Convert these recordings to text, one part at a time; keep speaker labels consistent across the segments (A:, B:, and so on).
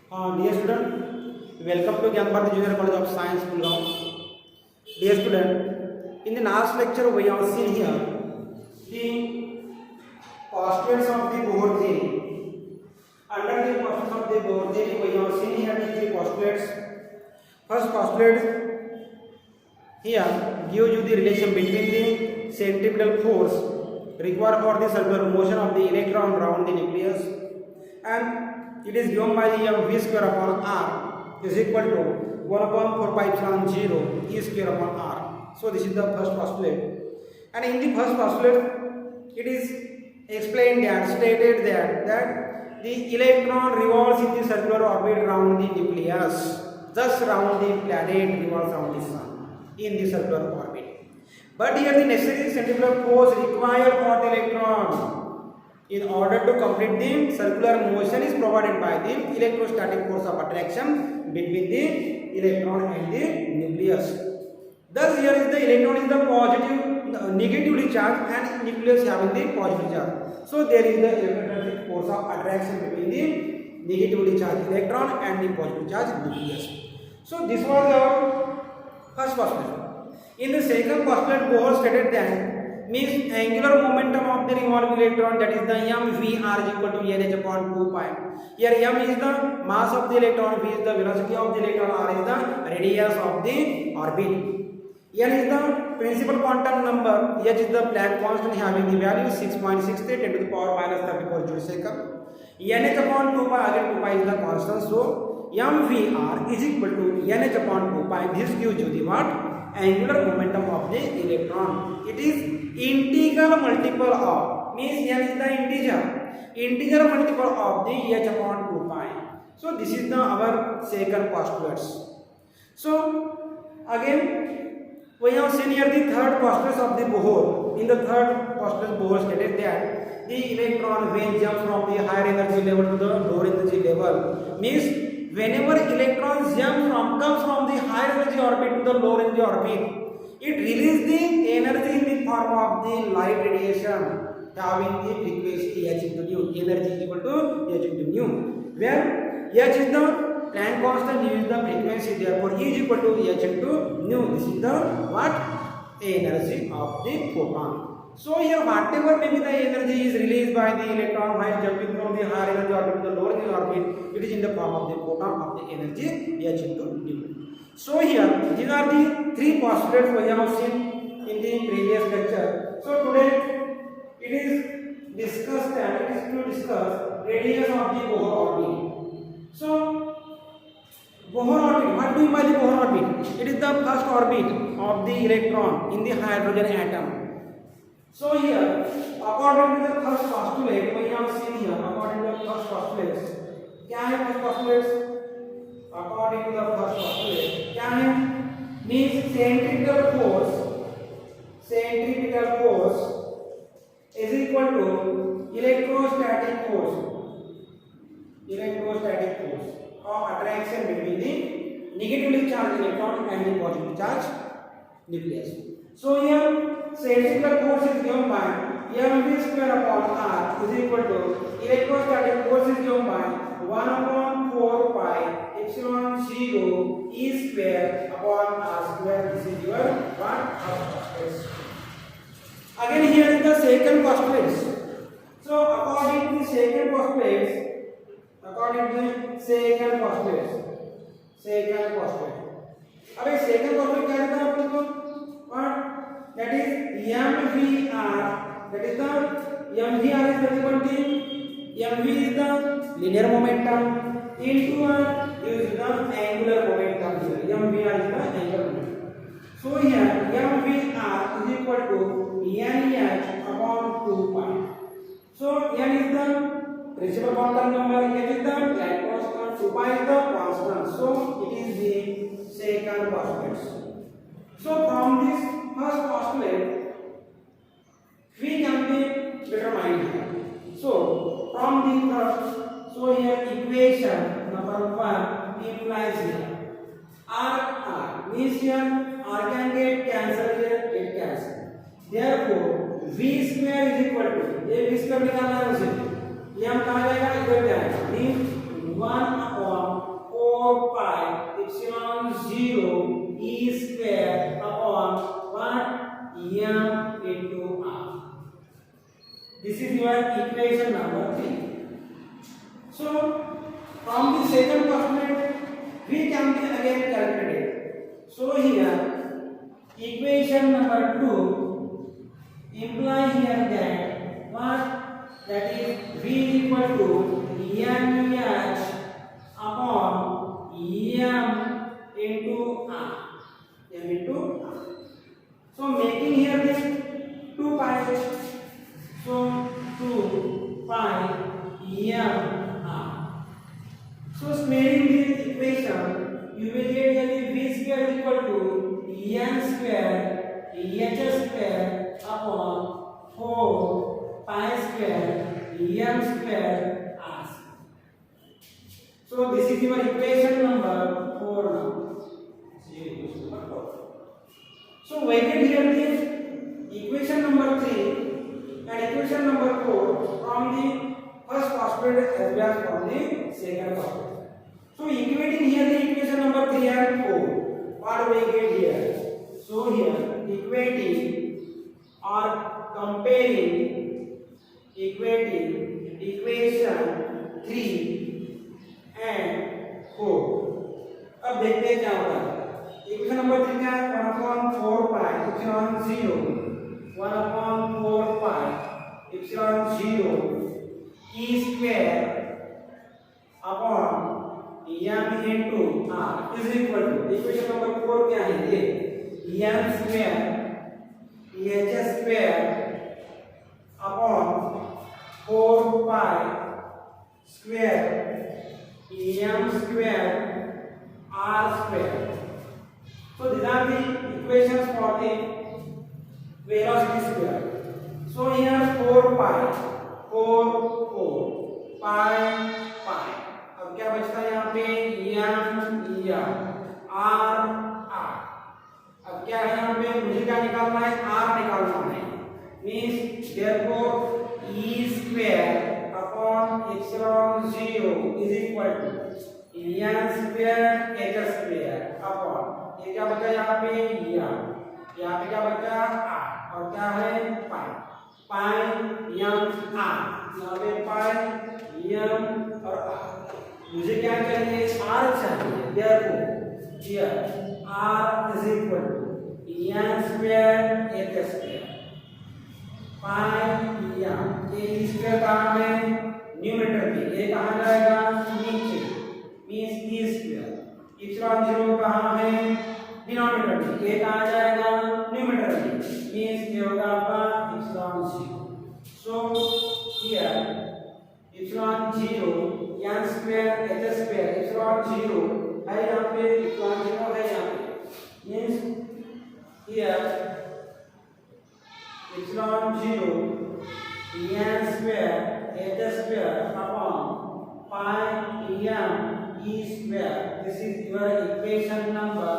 A: Dear student, welcome to Gyan Bharati Junior College of Science, Gurgaon. Dear student, in the last lecture we have seen here the postulates of the Bohr theory. Under the postulates of the Bohr theory, we have seen here the three postulates. First postulate here gives you the relation between the centripetal force required for the circular motion of the electron around the nucleus, and it is given by the v square upon r is equal to 1 upon 4 pi epsilon 0 e square upon r. So this is the first postulate, and in the first postulate it is explained that stated that the electron revolves in the circular orbit around the nucleus, thus around the planet revolves around the sun in the circular orbit. But here the necessary centripetal force required for the electron in order to complete the circular motion is provided by the electrostatic force of attraction between the electron and the nucleus. Thus here is the electron is the negatively charged and nucleus having the positive charge. So there is the electrostatic force of attraction between the negatively charged electron and the positively charged nucleus. So this was our first postulate. In the second postulate, Bohr stated that means angular momentum of the revolving electron, that is the mvr is equal to nh upon 2 pi. Here m is the mass of the electron, v is the velocity of the electron, r is the radius of the orbit. N is the principal quantum number, h is the Planck constant having the value 6.63 10 to the power minus 34 joule-second. nh upon 2 pi, again 2 pi is the constant, so mvr is equal to nh upon 2 pi. This gives you the what? Angular momentum of the electron. It is integral multiple of, means n is the integer multiple of the h upon 2 pi. So this is the our second postulates. So again we have seen here the third postulate of the Bohr. In the third postulate, Bohr stated that the electron when jumps from the higher energy level to the lower energy level, means whenever electrons comes from the higher energy orbit to the lower energy orbit, it releases the energy in the form of the light radiation having the frequency h into nu. Energy is equal to h into nu, where h is the Planck constant, nu is the frequency, therefore E is equal to h into nu. This is the what? Energy of the photon. So here whatever may be the energy is released by the electron while jumping from the higher energy orbit to the lower energy orbit, it is in the form of the photon of the energy h into nu. So here these are the three postulates we have seen in the previous lecture. So today it is discussed and it is to discuss radius of the Bohr orbit. So Bohr orbit, what do you mean by the Bohr orbit? It is the first orbit of the electron in the hydrogen atom. So here, according to the first postulate, we have seen here, according to the first postulate, क्या है first postulate? According to the first postulate, क्या है? Means centripetal force is equal to electrostatic force of attraction between the negatively charged electron and the positively charged nucleus. So here centripetal force is given by mv square upon r is equal to electrostatic force is given by 1 upon 4 pi epsilon 0 e square upon r square. This is your one first postulate. Again here is the second postulate. So according to the second postulate, अबे second postulate क्या रहता है आप लोगों को? That is mvr, that is the mvr is equal to mv is the linear momentum into is the angular momentum. Here mvr is the angular momentum. So here mvr is equal to nh upon 2 pi. So n is the principal quantum number, h is the Planck constant, 2 pi is the constant. So it is the second postulate. So from this first postulate we can be determined here. So from the first, so here equation number 1 implies here r means here r can get cancelled, here get cancelled. Therefore v square is equal to ये v square निकालना है उसे, ये हम कहाँ जाएगा इधर जाएगा, means 1 upon equation number 3. So from the second postulate we can be again calculated. So here equation number 2 imply here that what, that is V equal to NH upon M into R. M into R. So making here this 2 pi. So 2 pi M R. So squaring this equation, you will get that V square equal to N square H square upon 4 pi square M square R. So this is your equation number 4 now. So we get here this equation number 3 and equation number 4 from the first postulate as well as from the second postulate. So equating here the equation number 3 and 4, what we get here? So here equating or comparing equation 3 and 4. अब देखते हैं क्या होता है. Equation number 3 क्या है? 1/4 pi epsilon 0 1/4 pi epsilon 0 e square upon m into r is equal to equation number 4 क्या है ये m square h square upon 4 pi square m square r square. So these are the equations for the velocity square. So here 4 pi 4 pi pi. अब क्या बचता है यहाँ पे m r r. अब क्या है यहाँ पे मुझे क्या निकालना है? r निकालना है. Means therefore e square upon epsilon 0 is equal to n square h square upon ये क्या बचा यहाँ पे यहाँ पे क्या बचा r और क्या है पाई पाई m r यहाँ पे पाई m और r. मुझे क्या चाहिए? r चाहिए. therefore here r is equal to n square h square pi m. ये स्क्वायर कहाँ है? न्यूमरेटर पे. ये कहाँ जाएगा? नीचे. Means e square. एप्सिलॉन 0 कहाँ है? डिनोमिनेटर में. ये कहाँ जाएगा? न्यूमरेटर में. मींस ये होगा आपका epsilon 0. So here epsilon 0 n square h square epsilon 0 है यहाँ पे. एप्सिलॉन 0 है यहाँ पे. Means here epsilon 0 n square h square upon pi m e square. This is your equation number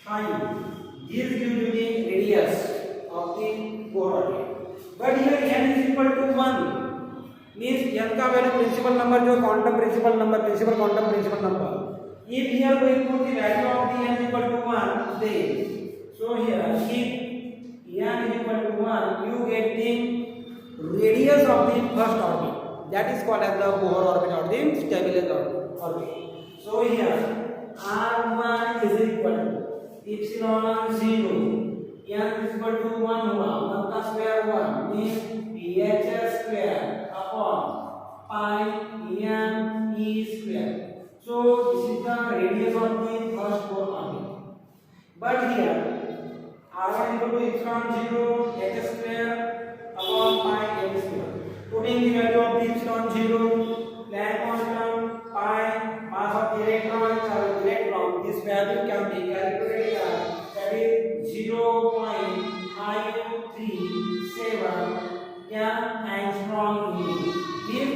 A: 5. This gives you the radius of the coordinate. But here n is equal to 1. Means n का value principal number जो quantum principal number principal quantum principal number. If here we put the value of the n equal to 1, then so here if n is equal to 1, you get the radius of the first orbit. That is called as the Bohr orbit or the stabilized orbit. So here r1 is equal to epsilon 0 n is equal to 1 हुआ. 1 का square 1 means h square upon pi m e square. So this is the radius of the first Bohr orbit. But here r1 equal to epsilon 0 h square upon pi m square. Putting the value of the epsilon 0, Planck constant, pi, mass of the electron, this value can be calculated as that is 0.537 angstrom unit.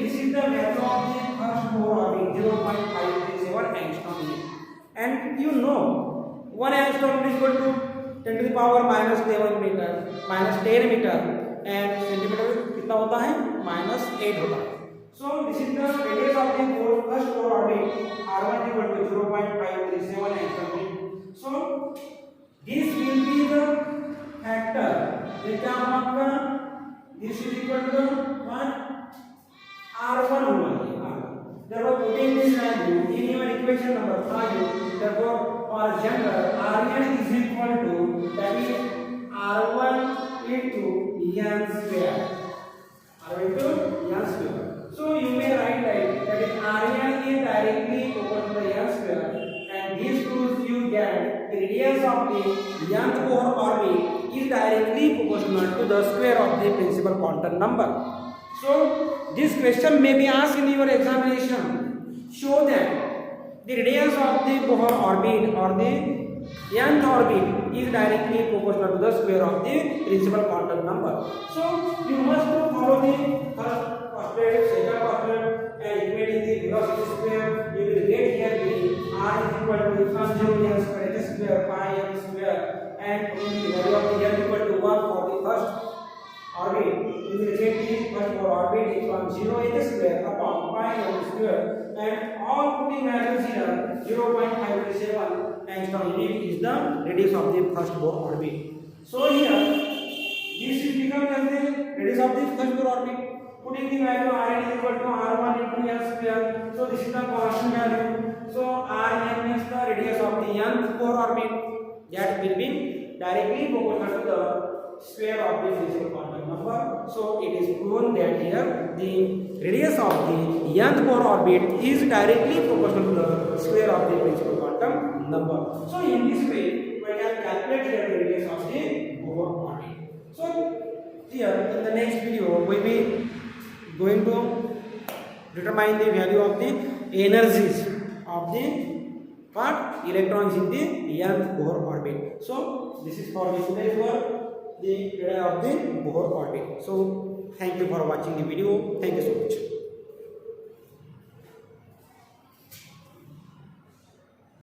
A: This is the value of the first Bohr orbit, 0.537 angstrom unit. And you know 1 angstrom is equal to 10 to the power minus 10 meter and centimeter कितना होता है? -8 होता है. So this is the radius of the first Bohr orbit. R1 equal to 0.537 angstrom. So this will be the factor. ये क्या होगा आपका? This is equal to what? value in your equation number 5. Therefore, for general, Rn is equal to, that is R1 into n square. R1 into n square. So you may write like that is Rn is directly proportional to the n square, and this proves you get the radius of the nth Bohr orbit is directly proportional to the square of the principal quantum number. So this question may be asked in your examination. Show that the radius of the Bohr orbit or the nth orbit is directly proportional to the square of the principal quantum number. So you must follow the first postulate, second postulate, and equating the velocity square. You will get here the r is equal to epsilon 0 n square h square pi m square, and the value of the n equal to 1 for the first orbit. You will get the first Bohr orbit epsilon 0 h square upon pi m square, and all putting values here 0.527 angstrom unit is the radius of the first Bohr orbit. So here this is become as the radius of the first Bohr orbit. Putting the value Rn is equal to R1 into n square. So this is the constant value. So Rn is the radius of the nth Bohr orbit, that will be directly proportional to the square of the principal quantum number. So it is proven that here the radius of the nth Bohr orbit is directly proportional to the square of the principal quantum number. So in this way we can calculate here the radius of the Bohr orbit. So here in the next video we will be going to determine the value of the energies of the electrons in the nth Bohr orbit. So this is for the today's work, the area of the Bohr orbit. So thank you for watching the video. Thank you so much.